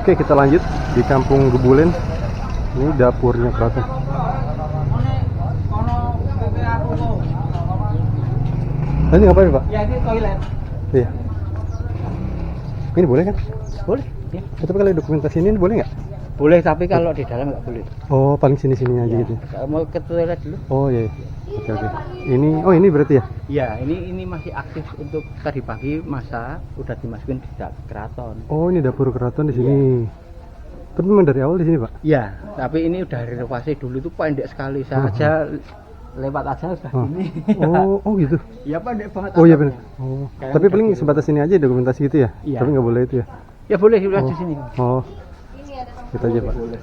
Oke, kita lanjut di Kampung Gebulen. Ini dapurnya keraton. Ini ngapain, Pak? Ya, ini toilet. Iya. Ini boleh kan? Boleh. Ya. Tapi kalau dokumentasi ini boleh nggak? Boleh, tapi kalau di dalam nggak boleh. Oh, paling sini-sini aja gitu. Kalau mau ke toilet dulu. Oh iya. Oke, oke. Ini berarti ya? Ya, ini masih aktif untuk tadi pagi masa udah dimasukin di keraton. Oh, ini dapur keraton di sini. Tapi memang dari awal di sini, Pak? Ya, tapi ini udah renovasi dulu itu pendek sekali saja. Lewat aja sudah gini. Oh gitu. Ya pendek banget. Oh iya benar. Oh. Kayak Tapi paling sebatas ini aja dokumentasi gitu ya? Iya. Tapi nggak boleh itu ya? Ya boleh di sini. Oh. Kita aja, Pak. Boleh.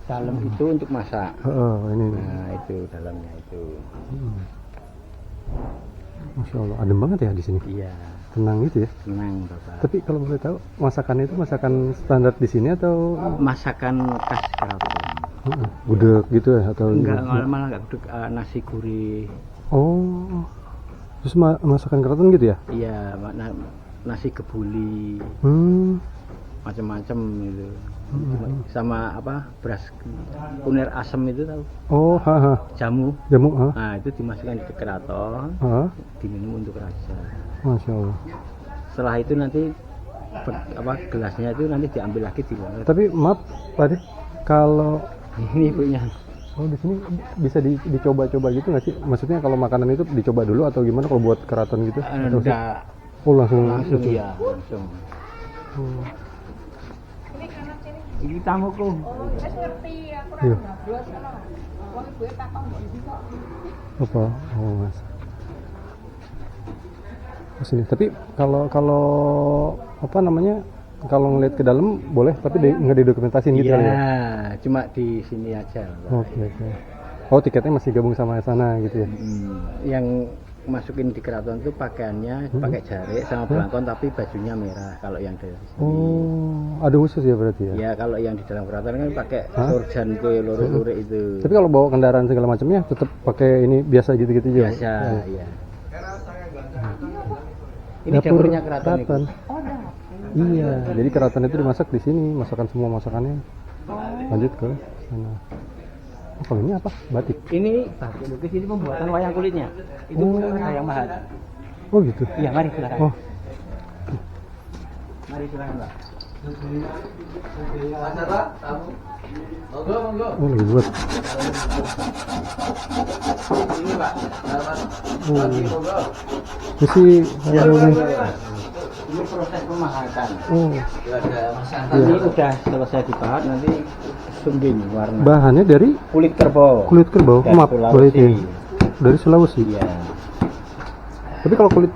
Dalam itu untuk masak. Oh, ini. Nah, itu dalamnya itu. Masya Allah, adem banget ya di sini. Iya, Tenang gitu ya. tenang Bapak. Tapi kalau boleh tahu, masakannya itu masakan standar di sini atau Masakan khas keraton. gudeg gitu ya atau Enggak, gimana? malah enggak gudeg, nasi gurih. Oh. Terus masakan keraton gitu ya? Iya, nasi kebuli, macam-macam gitu. Sama apa? Beras kunir asem itu tahu? Oh, Jamu. Jamu, Nah, itu dimasukkan di keraton, diminum untuk raja. Masya Allah. Setelah itu nanti gelasnya itu nanti diambil lagi di luar. Tapi maaf, Pak Ade, kalau Ini punya. oh di sini bisa dicoba-coba gitu nggak sih? Maksudnya kalau makanan itu dicoba dulu atau gimana kalau buat keraton gitu? Atau sih? Enggak, Oh langsung itu. iya, langsung. Oh. Ini tamuku. Iya. Apa? Oh mas. Oh, sini. Tapi kalau apa namanya? Kalau ngeliat ke dalam boleh, tapi nggak didokumentasin gitu kali ya? Iya, cuma di sini aja. Oke. Oh tiketnya masih gabung sama sana gitu ya? Yang masukin di keraton itu pakaiannya pakai jarik sama belangkon, tapi bajunya merah kalau yang dari sini. Oh, ada khusus ya berarti ya? Ya, kalau yang di dalam keraton kan pakai sorjan itu, lurik-lurik itu. Tapi kalau bawa kendaraan segala macamnya tetap pakai ini biasa gitu-gitu juga? Biasa, iya. Ini Dapur dapurnya keraton. keraton. Iya, jadi keraton itu dimasak di sini, masakan semua masakannya. Lanjut ke sana. Oh, kalau ini apa? Batik. Ini batik lukis, ini pembuatan wayang kulitnya. Itu yang mahal. Oh gitu. Iya, mari silakan. Oh, Mari silakan, Pak. oh lagi buat. Ini, Pak. Ini sih Ini proses pemahakan. oh, Ini udah selesai dipahat, nanti sungging warna. bahannya dari Kulit kerbau. kulit kerbau. Dari Maaf, boleh itu ya. Sulawesi. Dari Sulawesi. Iya. Tapi kalau kulit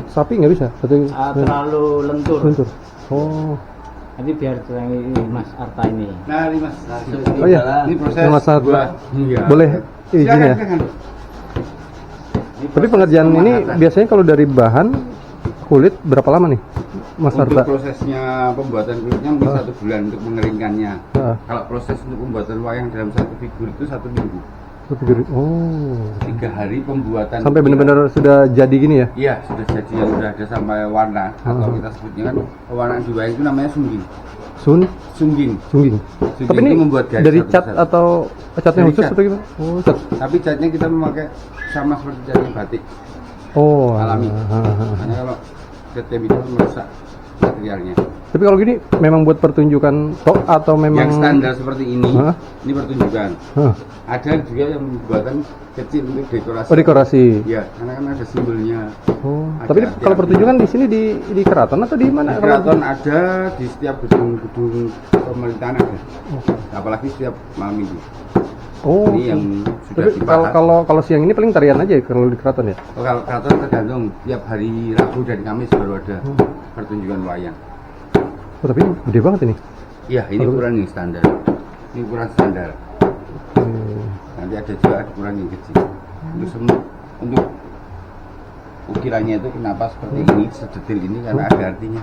sapi nggak bisa? Atau Terlalu lentur. lentur? Oh. Nanti biar terangi Mas Arta ini. Nah, ini Mas. Oh iya. Ini proses Mas Arta. buat. Iya. Boleh izin ya? Silakan. Tapi pengerjaan ini biasanya kalau dari bahan kulit berapa lama nih, Mas Untuk Arta? prosesnya pembuatan kulitnya mungkin 1 bulan untuk mengeringkannya. Ah. Kalau proses untuk pembuatan wayang dalam satu figur itu 1 minggu. Oh. 3 hari pembuatan. Sampai benar-benar sudah jadi gini ya? Iya, sudah jadi yang sudah ada sampai warna. Atau kita sebutnya kan pewarnaan di wayang itu namanya sungging. Sungging. Sungging. Sungging Tapi ini itu membuat garis dari cat satu-satu. atau catnya Dari khusus cat. atau gimana? Oh, cat. Tapi catnya kita memakai sama seperti catnya batik Oh, alami. ah. Karena kalau cat itu merusak materialnya. Tapi kalau gini memang buat pertunjukan tok atau memang Yang standar seperti ini, Hah? ini pertunjukan. Hah. Ada juga yang pembuatan kecil untuk dekorasi. Oh, dekorasi. Ya, karena kan ada simbolnya. Oh. Ada Tapi ini kalau arti-arti. pertunjukan di sini di keraton atau di mana? Di keraton ada, di setiap gedung-gedung pemerintahan ada. Apalagi setiap malam minggu. Oh. Ini yang sudah Tapi dipahat. kalau siang ini paling tarian aja ya kalau di keraton ya? Kalau keraton tergantung, tiap hari Rabu dan Kamis baru ada pertunjukan wayang. Oh, tapi ini gede banget ini. Iya, ini ukuran yang standar. Ini ukuran standar. Nanti ada juga ukuran yang kecil. Untuk semua, untuk ukirannya itu kenapa seperti ini, sedetil ini karena ada artinya.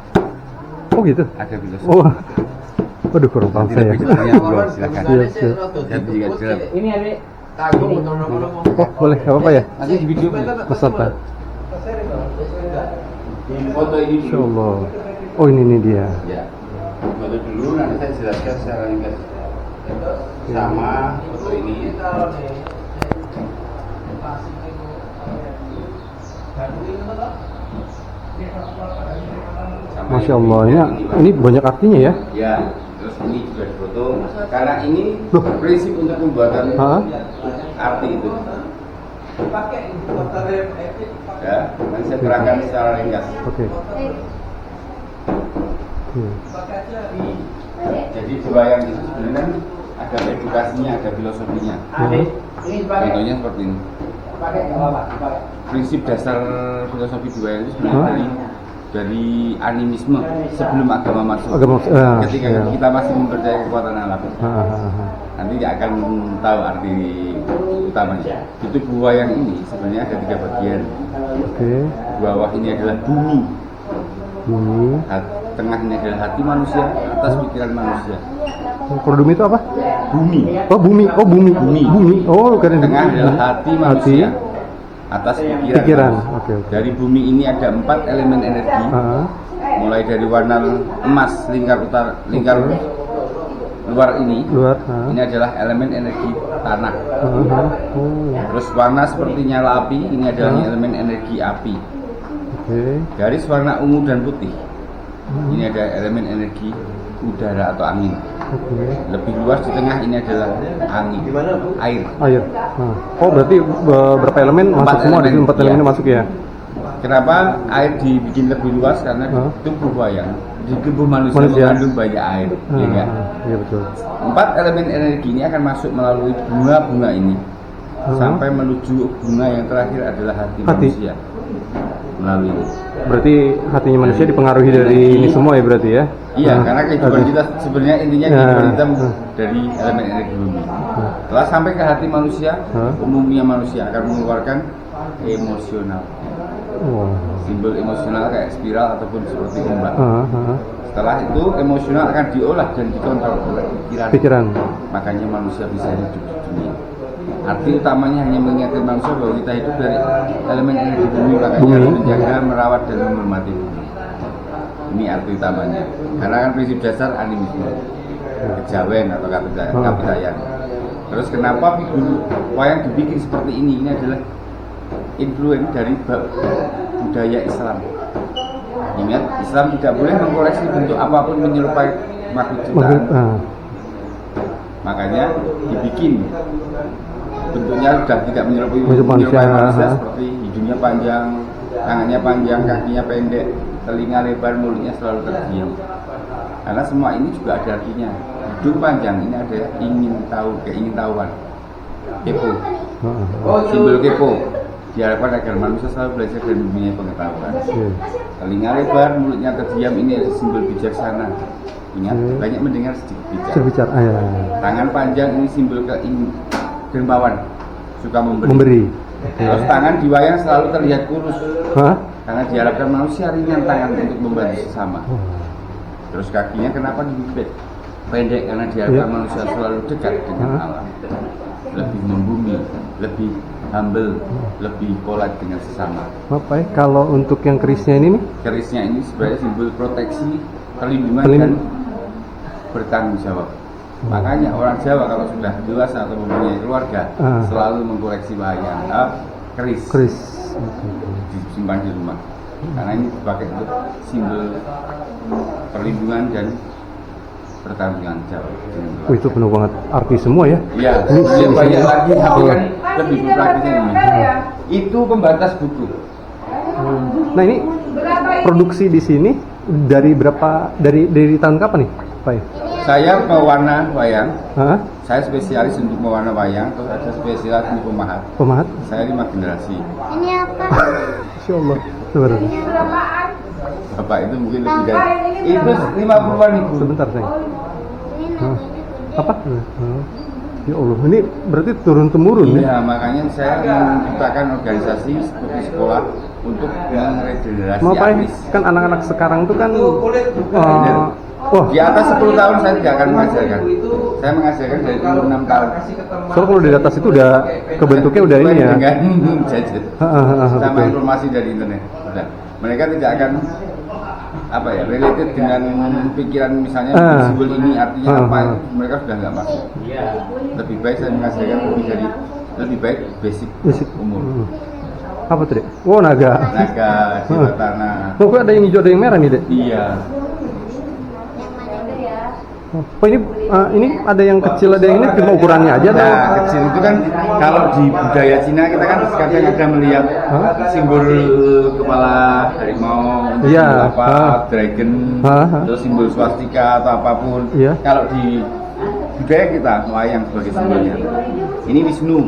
Oh gitu. Ada filosofi. Oh. Waduh, kurang paham Nanti saya. lebih detailnya monggo, silakan. Iya, siap. Dan juga di dalam. Ini ada Oh, boleh, nggak apa-apa ya? Nanti di video. Mas Arta. Foto ini Insya dulu. Allah. Oh ini dia. Ya. Foto dulu nanti saya jelaskan secara ringkas. Sama foto ini. Sama Masya Allah, ini banyak artinya ya. Ya, terus ini juga foto. Karena ini Loh. prinsip untuk pembuatan Hah? arti itu. Ya, nanti saya terangkan secara ringkas. Oke. Jadi di wayang itu sebenarnya kan ada edukasinya, ada filosofinya. Contohnya seperti ini. Prinsip dasar filosofi di wayang itu sebenarnya dari animisme sebelum agama masuk. Ketika ya. kita masih mempercayai kekuatan alam, nanti dia akan tahu arti utamanya. Di tubuh wayang ini sebenarnya ada 3 bagian. Oke. Bawah ini adalah bumi, Bumi. tengah ini adalah hati manusia, atas pikiran manusia. Kalau bumi itu apa? Bumi, Oh bumi. Oh bumi. Bumi. Bumi. Oh keren. tengah adalah hati manusia, atas pikiran. Pikiran. manusia. Oke. Oke. Dari bumi ini ada 4 elemen energi, mulai dari warna emas lingkar luar ini. Luar. Ini adalah elemen energi tanah. Oh. Terus warna seperti nyala api, ini adalah elemen energi api. Oke. Garis warna ungu dan putih, ini ada elemen energi udara atau angin. Oke. Lebih luas di tengah ini adalah angin, air. Air. Oh berarti berapa elemen masuk semua di sini? 4 elemen Iya. masuk ya? Kenapa air dibikin lebih luas? Karena di tubuh wayang, di tubuh manusia mengandung banyak air. Ya enggak? Iya betul. 4 elemen energi ini akan masuk melalui bunga-bunga ini sampai menuju bunga yang terakhir adalah hati manusia. Melalui ini. Berarti hatinya manusia dipengaruhi dari ini semua ya berarti ya? Iya, karena kehidupan kita sebenarnya intinya kehidupan kita dari elemen energi bumi. Setelah sampai ke hati manusia, umumnya manusia akan mengeluarkan emosional. Wow. Simbol emosional kayak spiral ataupun seperti ombak. Ah. Setelah itu emosional akan diolah dan dikontrol oleh Pikiran. Makanya manusia bisa hidup di dunia. Arti utamanya hanya mengingatkan manusia bahwa kita hidup dari elemen energi bumi, makanya harus menjaga, merawat dan menghormati bumi. Ini arti utamanya. Karena kan prinsip dasar animisme, kejawen atau kapitayan. Terus kenapa figur wayang dibikin seperti ini? Ini adalah influence dari budaya Islam. Ingat, Islam tidak boleh mengkoreksi bentuk apapun menyerupai makhluk ciptaan. Makanya dibikin bentuknya sudah tidak menyerupai manusia, seperti hidungnya panjang, tangannya panjang, kakinya pendek, telinga lebar, mulutnya selalu terdiam. Karena semua ini juga ada artinya. Hidung panjang ini ada ingin tahu, keingintahuan, kepo, simbol kepo. Diharapkan agar manusia selalu belajar dan mempunyai pengetahuan. Telinga lebar, mulutnya terdiam, ini adalah simbol bijaksana. Ingat, banyak mendengar sedikit bicara. Tangan panjang ini simbol dermawan, suka memberi. Terus tangan di wayang selalu terlihat kurus, karena diharapkan manusia ringan tangan untuk membantu sesama. Terus kakinya kenapa dibibit pendek? Karena diharapkan manusia selalu dekat dengan alam, lebih membumi, lebih humble, lebih polite dengan sesama. Apa ya? Kalau untuk yang kerisnya ini nih? Kerisnya ini sebenarnya simbol proteksi, perlindungan dan bertanggung jawab. Makanya orang Jawa kalau sudah dewasa atau mempunyai keluarga selalu mengkoleksi wayang, keris disimpan di rumah. Karena ini dipakai untuk simbol perlindungan dan bertanggung jawab. Itu penuh banget arti semua ya? Iya, banyak lagi, tapi kan lebih berpraktisnya ini. Itu pembatas buku. Nah ini produksi di sini dari berapa? Dari tahun kapan nih, Pak? Saya pewarna wayang. Saya spesialis untuk mewarna wayang. Terus ada spesialis untuk pemahat. Pemahat? Saya 5 generasi. Ini apa? Insya Allah. Sebentar. Bapak itu mungkin lebih dari itu 50-an ibu. Sebentar sayang. Apa? Ya Allah, ini berarti turun temurun ya? Iya, makanya saya menciptakan organisasi seperti sekolah untuk meregenerasi artis. Kan anak-anak sekarang itu kan di atas 10 tahun saya tidak akan mengajarkan. Saya mengajarkan dari umur 6 tahun. Soalnya kalau di atas itu udah kebentuknya udah ini ya. Dengan jajet. Sama informasi dari internet. Udah. mereka tidak akan apa ya related dengan pikiran misalnya simbol ini artinya apa, mereka sudah nggak masuk. Lebih baik saya mengajarkan lebih baik basic umur. Apa tuh, Dek? Oh, naga. Naga, jiwa tanah. Oh, kok ada yang hijau ada yang merah nih, Dek? Iya. Oh, ini ada yang kecil, ada yang ini cuma ukurannya aja atau? Nah, kecil itu kan kalau di budaya Cina kita kan kadang ada melihat simbol kepala harimau, simbol apa, dragon, terus simbol swastika atau apapun. Kalau di budaya kita wayang sebagai simbolnya. Ini Wisnu,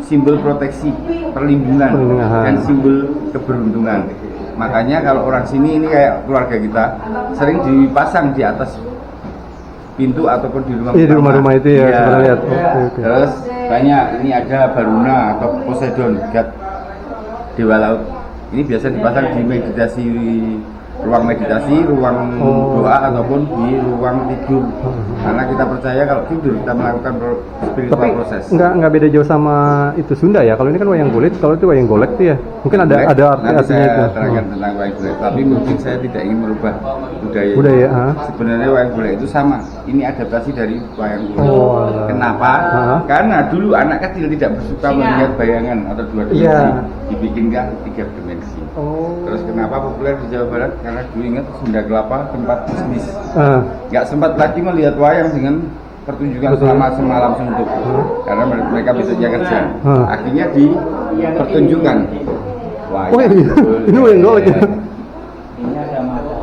simbol proteksi, perlindungan, dan simbol keberuntungan. Makanya kalau orang sini ini kayak keluarga kita sering dipasang di atas pintu ataupun di rumah. Iya, di rumah-rumah itu ya, sebenarnya lihat. Okay. Terus banyak ini ada Baruna atau Poseidon, god dewa laut. Ini biasa dipasang di meditasi, ruang meditasi, ruang doa ataupun di ruang tidur. Karena kita percaya kalau tidur kita melakukan spiritual proses. Nggak beda jauh sama itu Sunda ya. Kalau ini kan wayang kulit, kalau itu wayang golek tuh ya. Mungkin ada artinya itu. Terangkan tentang wayang golek. Tapi mungkin saya tidak ingin merubah budaya. Sebenarnya wayang golek itu sama. Ini adaptasi dari wayang kulit. Kenapa? Karena dulu anak kecil tidak bersuka melihat bayangan atau dua dimensi. Dibikinkan 3 dimensi. Terus kenapa populer di Jawa Barat? Karena dulu ingat Sunda Kelapa tempat bisnis. Nggak sempat lagi melihat wayang dengan pertunjukan selama semalam suntuk. Karena mereka besoknya kerja. Akhirnya dipertunjukkan wayang. Ini wayang golek ya?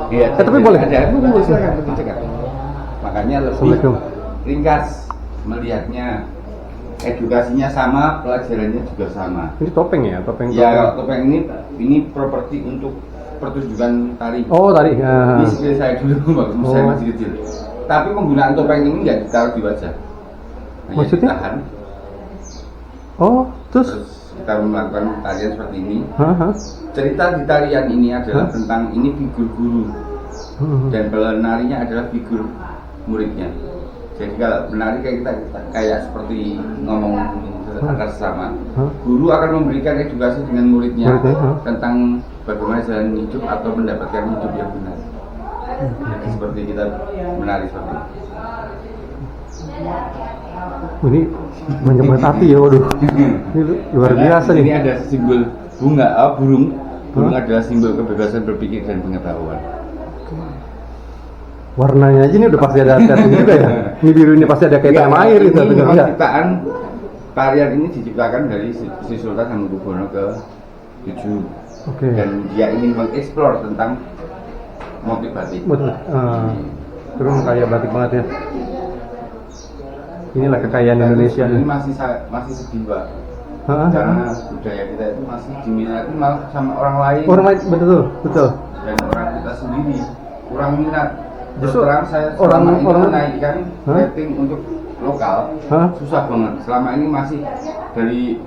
Iya, tapi boleh. Silakan dicegat. Makanya lebih ringkas melihatnya. Edukasinya sama, pelajarannya juga sama. Ini topeng ya, topeng. Ya, topeng ini properti untuk pertunjukan tari. Oh, tari. Ini skill saya dulu waktu saya masih kecil. Tapi penggunaan topeng ini nggak ditaruh di wajah. Hanya maksudnya? Ditahan. Terus kita melakukan tarian seperti ini. Cerita di tarian ini adalah tentang ini figur guru dan penarinya adalah figur muridnya. Jadi kalau menari kayak seperti ngomong antar sesama, guru akan memberikan edukasi dengan muridnya tentang bagaimana jalan hidup atau mendapatkan hidup yang benar. Jadi seperti kita menari seperti itu. Ini banyak banget api ya, waduh. Ini luar biasa nih. Ini ada simbol bunga, burung. Burung adalah simbol kebebasan berpikir dan pengetahuan. Warnanya aja ini udah pasti ada hati juga ya. Ini biru ini pasti ada kaitan sama air itu. Ini memang ciptaan tarian ini diciptakan dari Sri Sultan Hamengkubuwono ke-7. Dan dia ingin mengeksplor tentang motif batik. Itu memang kaya batik banget ya. Inilah kekayaan Indonesia. Ini masih sedih, Pak. Karena budaya kita itu masih diminati malah sama orang lain. Orang lain, betul. Dan orang kita sendiri kurang minat. Justru terang saya orang menaikkan rating untuk lokal susah banget. Selama ini masih dari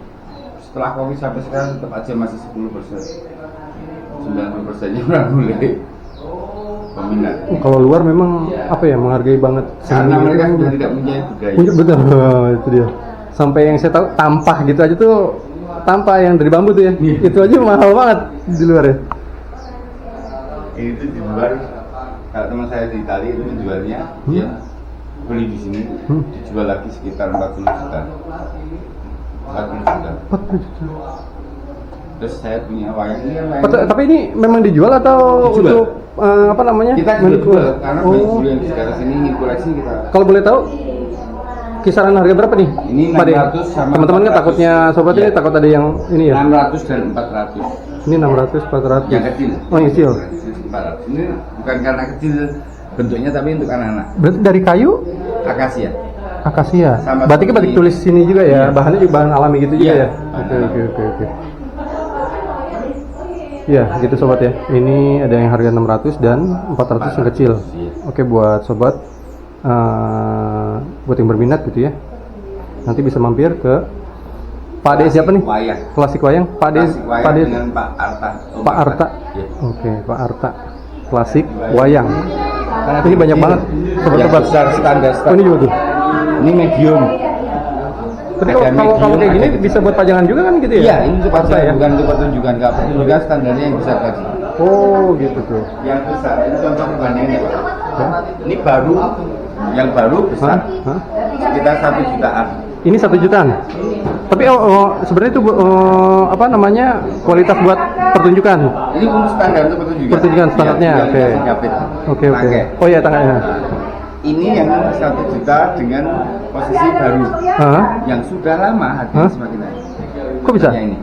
setelah Covid sampai sekarang tetap aja masih 10%, 90%-nya orang bule peminat. Kalau luar memang apa ya, menghargai banget. Karena mereka sudah tidak punya budaya. Betul, itu dia. Sampai yang saya tahu tampah gitu aja tuh, tampah yang dari bambu tuh ya. Itu aja mahal banget di luar ya. Itu di luar. Kalau teman saya di Itali itu menjualnya, dia beli di sini, dijual lagi sekitar 40 juta. 40 juta. Terus saya punya wayang ini. Tapi ini memang dijual atau dijual. Untuk apa namanya? Kita jual karena banyak dulu yang di sekitar sini ingin koleksi kita. Kalau boleh tahu kisaran harga berapa nih? Ini 600 sama teman-teman kan takutnya sobat ini takut ada yang ini ya. 600 dan 400. Ini 600, 400. Yang kecil. Oh, yang kecil. 400. Ini bukan karena kecil bentuknya tapi untuk anak-anak. Berarti dari kayu? Akasia. Akasia. Berarti kan batik tulis sini juga ya. Bahannya juga bahan alami gitu juga ya. Oke. Iya, gitu sobat ya. Ini ada yang harga 600 dan 400 yang kecil. Oke, buat sobat buat yang berminat gitu ya. Nanti bisa mampir ke Pak De siapa nih? Wayang. Klasik Wayang. Pak De dengan Pak Arta. Pak Arta. Oke, Pak Arta. Klasik Wayang. Ini banyak banget sobat-sobat. Standar. Oh, ini juga tuh. Ini medium. Tapi kalau kayak gini bisa buat pajangan juga kan gitu ya? Iya, ini untuk pajangan bukan untuk pertunjukan. Kalau pertunjukan standarnya yang besar tadi. Oh gitu tuh. Yang besar ini contoh perbandingannya Pak. Ini baru, yang baru besar Hah? sekitar 1 jutaan. Ini 1 jutaan. Tapi sebenarnya itu apa namanya kualitas buat pertunjukan. Ini untuk standar untuk pertunjukan. Pertunjukan standarnya, Yang oke. dikasih jepit. Oke. Pakai. Oh ya tangannya. Ini yang 1 juta dengan posisi baru. Hah? Yang sudah lama harganya Hah? semakin naik. Kok bisa? Hanya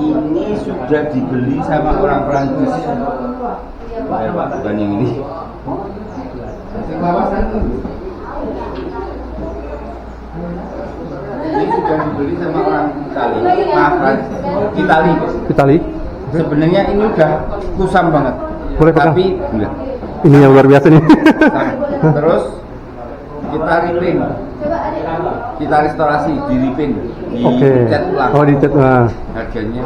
ini sudah dibeli sama orang Prancis. Ya, Pak, bukan yang ini. Ini sudah dibeli sama orang Itali. Maaf, Prancis. Itali. Itali. Sebenarnya ini udah kusam banget. Boleh pegang? Tapi enggak. Ini yang luar biasa nih. Terus kita repaint, kita restorasi, di repaint, Oke. dicat ulang. Oh dicat. Nah. Harganya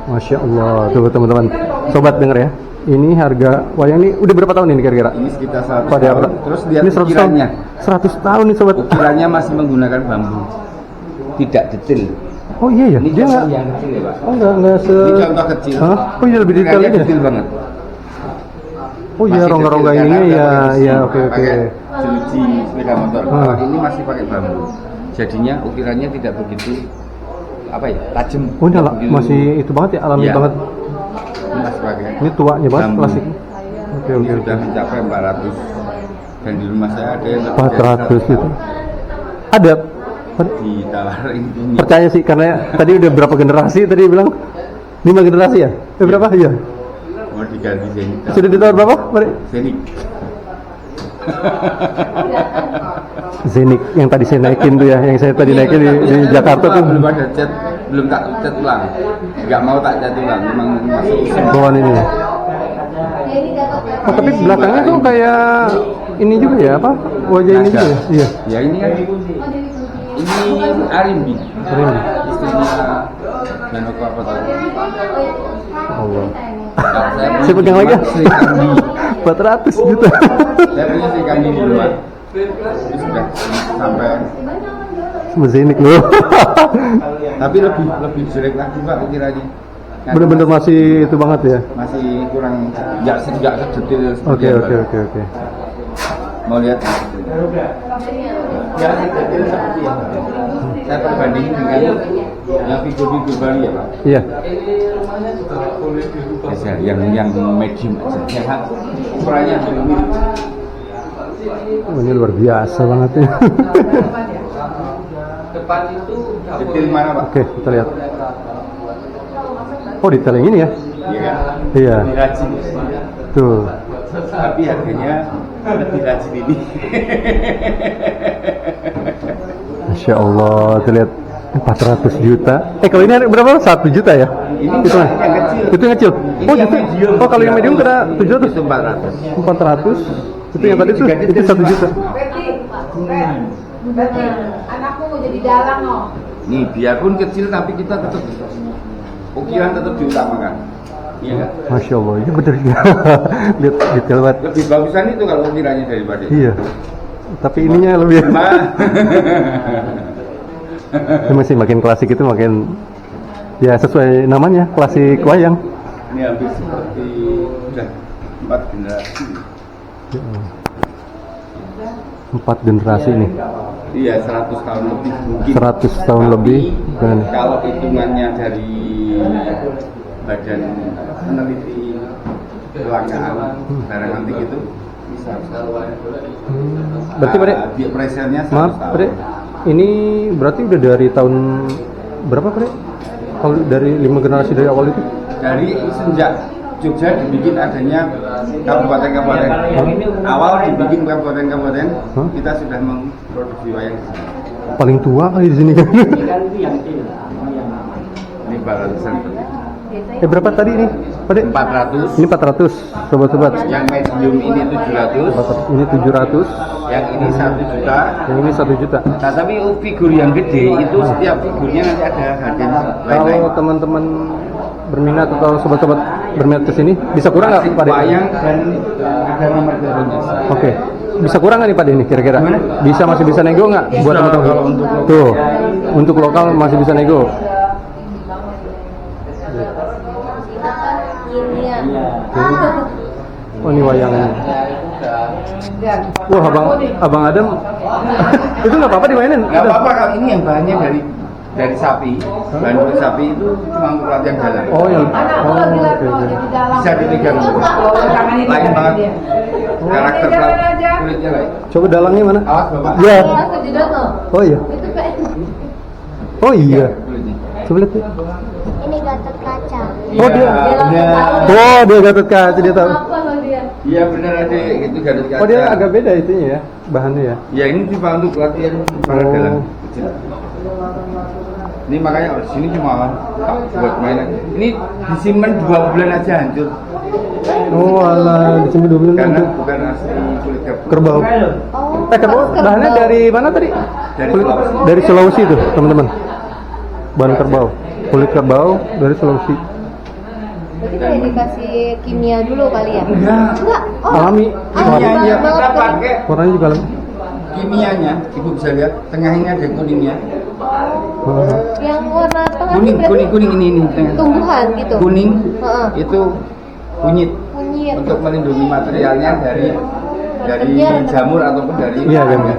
Masya Allah. Tuh teman-teman. Sobat denger ya. Ini harga wayang ini udah berapa tahun ini kira-kira? ini sekitar 100 Pada tahun. Terus lihat ini 100 tahun. ukirannya. 100 tahun nih sobat. Ukirannya masih menggunakan bambu, tidak detail. Oh iya ya. Ini Dia contoh nggak. yang kecil ya Pak. Oh nggak se. Ini contoh kecil. Hah? Oh iya lebih detail Ukirannya aja. detail banget. Oh iya Masih rongga-rongga detail, ininya karena ya udah pakai ya besi, oke oke. pakai jeruji sepeda motor. Ah. Kalau ini masih pakai bambu. Jadinya ukirannya tidak begitu apa ya, tajam. Oh ini Tidak begitu- masih itu banget ya alami Iya. banget. Ini masih pakai. Ini tuanya banget Bambu. klasik. Oke Ini oke oke. sudah mencapai 400 dan di rumah saya ada yang lebih 400 dari itu. Ada. 100 ditawarin ini. Percaya sih karena tadi udah berapa generasi tadi bilang 5 generasi ya? Berapa? Iya. Mau diganti Zenik. Sudah ditawar berapa? Mari. Zenik. Zenik yang tadi saya naikin tuh ya, yang saya tadi naikin di Jakarta tuh. Belum ada cat, belum tak cat ulang. Enggak mau tak cat ulang, memang masih usia. Bawaan ini. Oh, tapi belakangnya tuh kayak ini juga ya apa? Wajah ini juga ya? Iya. Ya ini kan ini Arimbi. Keren. Istrinya Janoko apa tahu. Allah. Nah, Saya pegang lagi. Sri Kandi. 400 juta. Saya punya Sri Kandi di rumah. Ini sudah sampai, Sama Zenik loh. tapi lebih jelek lagi Pak ukirannya. Nah, Bener-bener masih itu banget ya. masih kurang nggak sedetail seperti Oke yang oke baru. oke oke. Mau lihat ya sedetail seperti yang baru. Saya perbandingin dengan yang figur-figur baru ya Pak. Iya. Biasa yang medium aja. Yang ukurannya belum mirip. Oh, ini luar biasa banget ya. Detail mana Pak? Oke, kita lihat. Oh, detail yang ini ya. Iya kan? Iya. Lebih rajin. Tuh. Tapi harganya lebih rajin ini. Masya Allah, tuh lihat 400 juta. Kalau ini berapa? 1 juta ya? Ini Itu yang kecil. Itu yang kecil. Ini Oh, yang gitu. medium. Oh, kalau yang medium kena 700. Itu 400. 400. Itu yang tadi tuh Juga itu 1 juta. Berarti anakku mau jadi dalang loh. Nih, biarpun kecil tapi kita tetap ukiran tetap diutamakan. Iya kan? Masya Allah, ini bener ya. Lihat detail banget. Lebih bagusan itu kalau ukirannya daripada ini. Iya. Tapi ininya lebih. Cuma Ini masih makin klasik itu makin ya sesuai namanya klasik wayang. ini hampir seperti udah 4 generasi. 4 generasi ini. Iya, 100 tahun lebih mungkin. 100 tahun Tapi, lebih. Dan kalau hitungannya dari badan peneliti kelangkaan barang antik itu bisa. berarti Pak Dek, Biar presernya 100 maaf tahun. Pak Dek, ini berarti udah dari tahun berapa Pak Dek? Kalau dari 5 generasi dari awal itu? Dari sejak Jogja dibikin adanya kabupaten-kabupaten. Awal dibikin kabupaten-kabupaten, Hah? kita sudah memproduksi wayang di sini. Paling tua kali di sini kan. Ini balasan Berapa tadi ini Pak Dek? 400. Ini 400 sobat-sobat. Yang medium ini 700. Ini 700, Yang ini 1 juta. yang ini 1 juta. Nah, tapi figur yang gede itu setiap figurnya nanti ada harganya Kalau lain-lain. teman-teman berminat atau sobat-sobat berminat ke sini bisa kurang nggak Klasik Pak Dek? wayang dan ada nomor teleponnya. Oke. bisa kurang nggak nih Pak ini kira-kira? Masih bisa nego nggak buat teman-teman? kalau untuk lokal. Tuh, untuk lokal masih bisa nego. Oh ini wayangnya. Wah abang Adam, itu nggak apa-apa dimainin? Nggak apa-apa kalau ini yang bahannya dari sapi, bahan kulit sapi itu cuma untuk latihan jalan. Oh yang, Anakku oh lagi oke. latihan Oke. di dalam. Bisa dipegang. Lain banget. Karakter kulitnya lain. Coba dalangnya mana? Awas bapak. Ya. Aku juga tuh. Oh iya. Itu kayak Oh iya. Kulitnya. Coba lihat. Ya. Ini Gatot Kaca. Oh dia. Oh dia Gatot Kaca dia tahu. apa loh dia? Iya benar ada itu Gatot Kaca. Oh dia agak beda itunya ya bahannya ya. Ya ini tipe untuk latihan para Oh. dalam kecil. Ini makanya di sini cuma buat mainan. Ini disimpan 2 bulan aja hancur. Oh alah disimpan 2 bulan Karena untuk bukan asli kulit kerbau. Oh, Kerbau bahannya dari mana tadi? Dari Kulit- Sulawesi. dari Sulawesi itu teman-teman. Bahan kerbau, kulit kerbau dari Sulawesi. berarti kayak dikasih kimia dulu kali ya? Enggak. Enggak. Oh, Alami. Kimianya banget kita kan? pakai Warnanya juga alami. kimianya. Ibu bisa lihat tengah ini ada kuningnya. Oh. Yang warna tengah Kuning, ini berarti kuning ini tengah. tumbuhan gitu. Kuning Heeh. itu kunyit Kunyit. untuk melindungi materialnya dari Kerja. jamur ataupun dari Iya, jamur.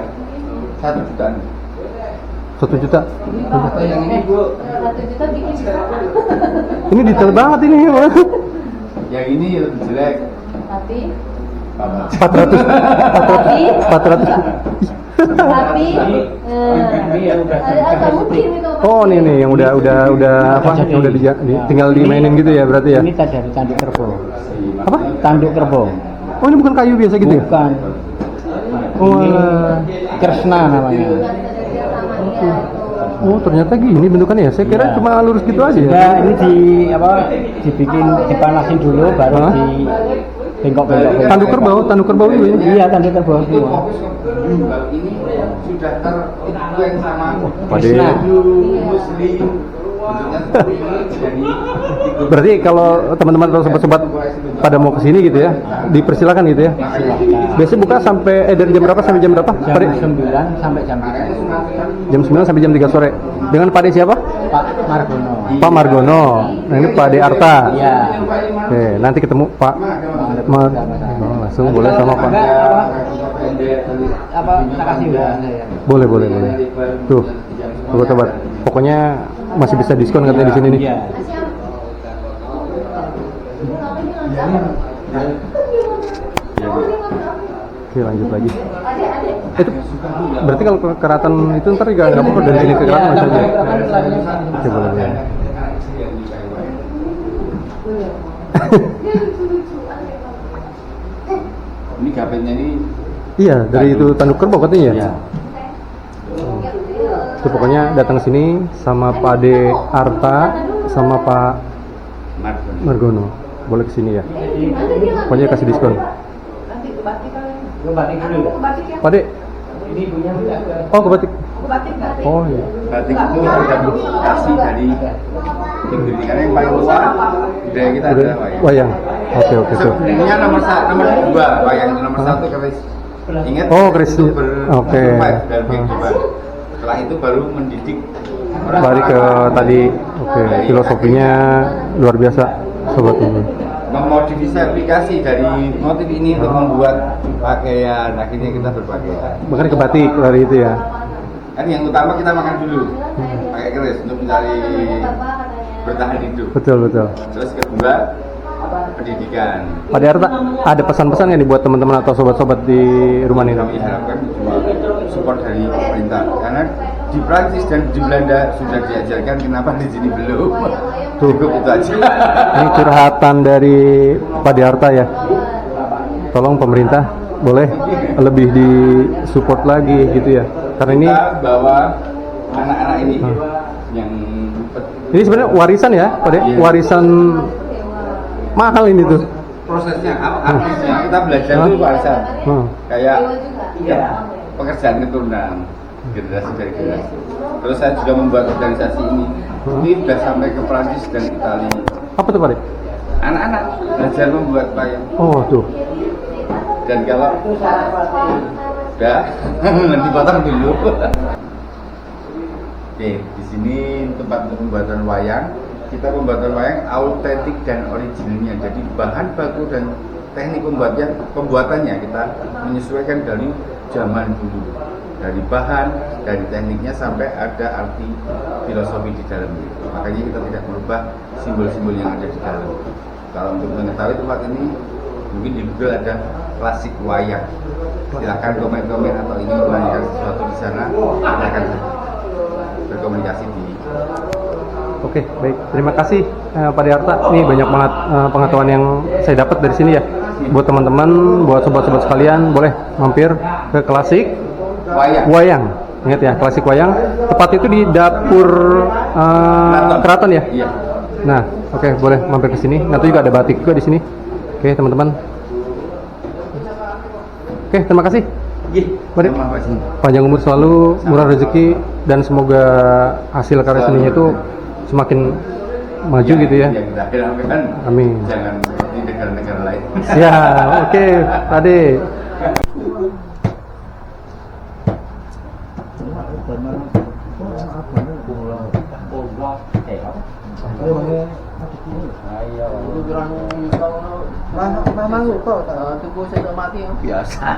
1 jutaan. 1 juta. Atau yang ini Bu, 1 juta bikin bisa. Ini detail banget ini. yang ini lebih jelek. Tapi 400. 400. tapi ada mungkin itu. Oh ini yang udah apa? Yang udah tinggal dimainin gitu ya berarti ya. Ini dari tanduk kerbau. Apa? Tanduk kerbau. Oh ini bukan kayu biasa gitu ya? Bukan. Oh, Ini alah. Kresna namanya. Oh ternyata gini bentukannya ya. Saya kira Iya. cuma lurus gitu aja ya. Ya, ini dibikin dipanasin dulu baru Hah? di bengkok-bengkok. Tanduk kerbau itu ya. Iya, tanduk kerbau Itu semua. fokus ke ini sudah itu yang sama. Pade. Hindu, Muslim, bentuknya seperti ini. Jadi Berarti kalau teman-teman atau sobat-sobat pada mau kesini gitu ya, dipersilakan gitu ya. Biasanya buka sampai dari jam berapa sampai jam berapa? Jam Pade? 9 sampai jam 3. Jam 9 sampai jam 3 sore. Dengan Pade siapa? Pak Margono. Pak Margono. Nah ini Pade Arta. Iya. Oke, nanti ketemu Pak Mar. Oh, langsung boleh sama Pak. Apa tak kasih ya saya. Boleh. Tuh, sobat-sobat. Pokoknya masih bisa diskon katanya di sini nih. Iya. Oke, lanjut lagi. Itu berarti kalau ke Keraton itu ntar juga nggak apa-apa dari sini ke Keraton aja. Oke, boleh. ini gapetnya ini Iya, dari itu tanduk kerbau katanya ya. Iya. Itu pokoknya datang ke sini sama Pak De Arta sama Pak Margono. Boleh ke sini ya. Pokoknya kasih diskon. Nanti ke batik kali. Lu batik dulu. Ke batik ya. Pak De. Ini punya enggak? Oh, ke batik. Ke batik nggak? Oh iya. batik itu tergantung asli dari Indonesia. Karena yang paling tua budaya kita Udah adalah wayang. wayang. Oke tuh. Sebenarnya nomor 2 wayang itu nomor 1 keris. Ingat? Oh, keris. Itu Oke. survive dan kehidupan. Setelah itu baru mendidik Balik ke tadi. Oke, filosofinya luar biasa, sobat ini. memodifikasi dari motif ini untuk membuat pakaian. Akhirnya kita berpakaian. Makanya ke batik dari itu ya. Kan yang utama kita makan dulu pakai keris untuk mencari bertahan hidup. Betul. Terus kedua pendidikan. Pak De Arta, ada pesan-pesan nggak nih buat teman-teman atau sobat-sobat di rumah ini? Kami harapkan cuma support dari pemerintah karena di Prancis dan di Belanda sudah diajarkan, kenapa di sini belum? Tuh. Cukup itu aja. Ini curhatan dari Pak De Arta ya. Tolong pemerintah boleh lebih di support lagi gitu ya. Karena ini Kita bawa anak-anak ini yang sebenarnya warisan ya, Pak De. Iya. Warisan mahal ini tuh. prosesnya, artisnya kita belajar itu warisan. Kayak pekerjaan keturunan generasi dari generasi. Terus saya juga membuat organisasi ini. Ini sudah sampai ke Prancis dan Italia. Apa tuh Pak De? Anak-anak belajar membuat wayang. Oh tuh. Dan kalau udah dipotong dulu. Oke, di sini tempat untuk pembuatan wayang. Kita pembuatan wayang autentik dan originalnya. Jadi bahan baku dan teknik pembuatannya kita menyesuaikan dari zaman dulu. Dari bahan, dari tekniknya sampai ada arti filosofi di dalamnya. Makanya kita tidak merubah simbol-simbol yang ada di dalam. Kalau untuk mengetahui tempat ini, mungkin di Google ada klasik wayang. Silakan komen-komen atau ingin belajar sesuatu di sana, silakan berkomunikasi di. Oke, baik. Terima kasih Pak Diarta. Ini banyak banget pengetahuan yang saya dapat dari sini ya. Buat teman-teman, buat sobat-sobat sekalian, boleh mampir ke Klasik Wayang. Ingat ya, Klasik Wayang. Tepat itu di dapur Keraton ya. Iya. Nah, oke, boleh mampir ke sini. Nanti juga ada batik juga di sini. Oke, teman-teman. Oke, terima kasih. Mari. Panjang umur selalu, murah rezeki, dan semoga hasil karya seninya itu semakin maju gitu ya. Kita harapkan Amin. jangan seperti negara-negara lain. Siap, oke, Ade. Biasa.